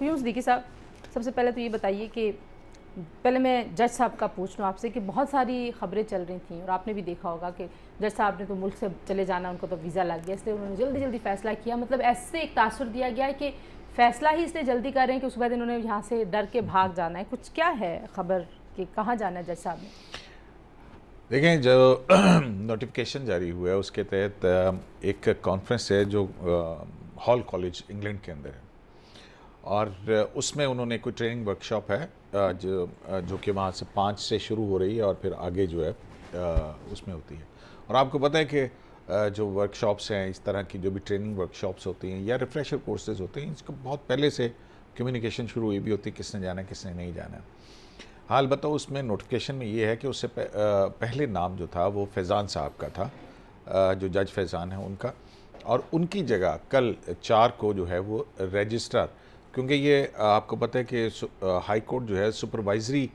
क्यों सिद्दीकी साहब, सबसे पहले तो ये बताइए कि पहले मैं जज साहब का पूछ लूँ आपसे कि बहुत सारी खबरें चल रही थी और आपने भी देखा होगा कि जज साहब ने तो मुल्क से चले जाना, उनको तो वीज़ा लग गया, इसलिए उन्होंने जल्दी जल्दी फ़ैसला किया। मतलब ऐसे एक तासुर दिया गया है कि फ़ैसला ही इसलिए जल्दी कर रहे हैं कि उसके बाद इन्होंने यहाँ से डर के भाग जाना है। कुछ क्या है खबर कि कहाँ जाना है जज साहब ने? देखें, जो नोटिफिकेशन जारी हुआ है उसके तहत एक कॉन्फ्रेंस है जो हॉल कॉलेज इंग्लैंड के अंदर है, और उसमें उन्होंने कोई ट्रेनिंग वर्कशॉप है जो कि वहाँ से 5 से शुरू हो रही है और फिर आगे जो है उसमें होती है। और आपको पता है कि जो वर्कशॉप्स हैं, इस तरह की जो भी ट्रेनिंग वर्कशॉप्स होती हैं या रिफ्रेशर कोर्सेज होते हैं, इसका बहुत पहले से कम्युनिकेशन शुरू हुई भी होती है, किसने जाना है किसने नहीं जाना है। हाल बताओ, उसमें नोटिफिकेशन में ये है कि उससे पहले नाम जो था वो फैज़ान साहब का था, जो जज फैज़ान है उनका, और उनकी जगह कल 4 को जो है वो रजिस्ट्रार, क्योंकि ये आपको पता है कि हाई कोर्ट जो है सुपरवाइजरी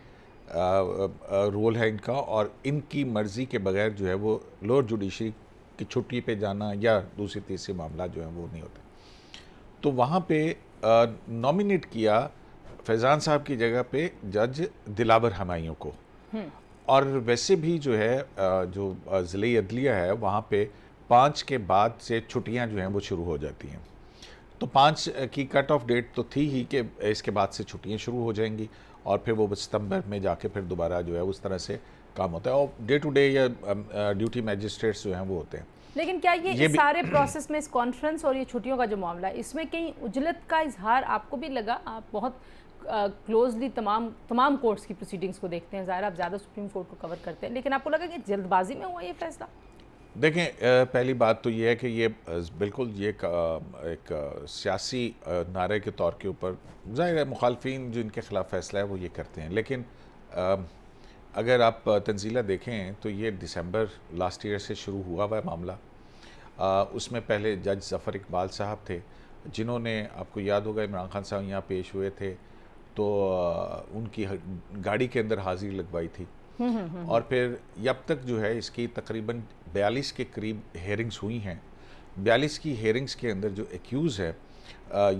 रोल है इनका, और इनकी मर्ज़ी के बगैर जो है वो लोअर जुडिशरी की छुट्टी पे जाना या दूसरी तीसरी मामला जो है वो नहीं होते। तो वहाँ पे नॉमिनेट किया फैज़ान साहब की जगह पे जज दिलावर हमायूं को। और वैसे भी जो है जो ज़िले अदलिया है वहाँ पे 5 के बाद से छुट्टियाँ जो हैं वो शुरू हो जाती हैं। तो 5 की कट ऑफ डेट तो थी ही कि इसके बाद से छुट्टियाँ शुरू हो जाएंगी, और फिर वो सितंबर में जाके फिर दोबारा जो है उस तरह से काम होता है, और डे टू डे या ड्यूटी मैजिस्ट्रेट्स जो हैं वो होते हैं। लेकिन क्या ये इस सारे प्रोसेस में, इस कॉन्फ्रेंस और ये छुट्टियों का जो मामला है, इसमें कहीं उजलत का इजहार आपको भी लगा? आप बहुत क्लोजली तमाम कोर्ट्स की प्रोसीडिंग्स को देखते हैं, ज़ाहिर आप ज़्यादा सुप्रीम कोर्ट को कवर करते हैं, लेकिन आपको लगा कि जल्दबाजी में हुआ ये फैसला? देखें, पहली बात तो ये है कि ये बिल्कुल ये एक सियासी नारे के तौर के ऊपर, ज़ाहिर है मुखालफिन जो इनके ख़िलाफ़ फ़ैसला है वो ये करते हैं, लेकिन अगर आप तंजीला देखें तो ये दिसंबर लास्ट ईयर से शुरू हुआ हुआ मामला। उसमें पहले जज ज़फ़र इकबाल साहब थे, जिन्होंने, आपको याद होगा, इमरान खान साहब यहाँ पेश हुए थे तो उनकी गाड़ी के अंदर हाजिरी लगवाई थी। और फिर अब तक जो है इसकी तकरीबन 42 के करीब हेयरिंग्स हुई हैं। 42 की हेयरिंग्स के अंदर जो एक्यूज़ है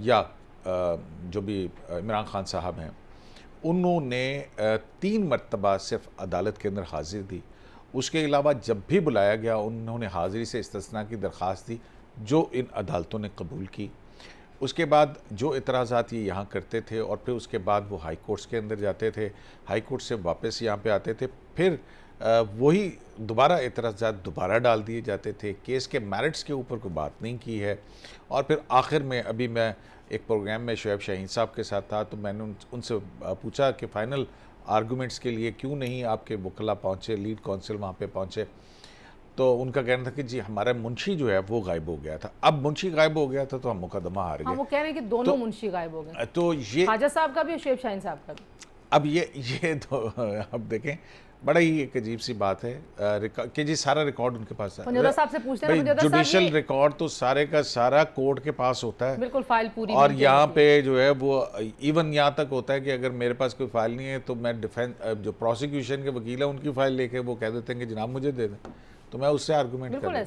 या जो भी इमरान खान साहब हैं, उन्होंने 3 मरतबा सिर्फ अदालत के अंदर हाजिर दी। उसके अलावा जब भी बुलाया गया उन्होंने हाजिरी से इस्तिस्ना की दरख्वास्त दी, जो इन अदालतों ने कबूल की। उसके बाद जो इतराज़ात ये यहाँ करते थे, और फिर उसके बाद वो हाई कोर्ट्स के अंदर जाते थे, हाई कोर्ट से वापस यहाँ पे आते थे, फिर वही दोबारा इतराज़ात दोबारा डाल दिए जाते थे। केस के मेरिट्स के ऊपर कोई बात नहीं की है। और फिर आखिर में अभी मैं एक प्रोग्राम में शोएब शाहीन साहब के साथ था, तो मैंने उनसे पूछा कि फ़ाइनल आर्गूमेंट्स के लिए क्यों नहीं आपके वकला पहुँचे, लीड कौंसिल वहाँ पे पहुँचे। तो उनका कहना था कि जी हमारा मुंशी जो है वो गायब हो गया था। अब मुंशी गायब हो गया था तो हम मुकदमा हार गए। हाँ, वो कह रहे हैं कि दोनों मुंशी गायब हो गए, तो ये ख्वाजा साहब का भी और शोएब शाहीन साहब का भी। अब ये तो अब देखें, बड़ा ही एक अजीब सी बात है कि जी सारा रिकॉर्ड उनके पास है। पंजोदा साहब से पूछते हैं, जुडिशल रिकॉर्ड तो सारे का सारा कोर्ट के पास होता है, बिल्कुल फाइल पूरी, और यहाँ पे जो है वो इवन यहाँ तक होता है कि अगर मेरे पास कोई फाइल नहीं है तो मैं डिफेंस, जो प्रोसिक्यूशन के वकील है उनकी फाइल लेके वो कह देते हैं कि जनाब मुझे दे दें, तो मैं उससे आर्गूमेंट कर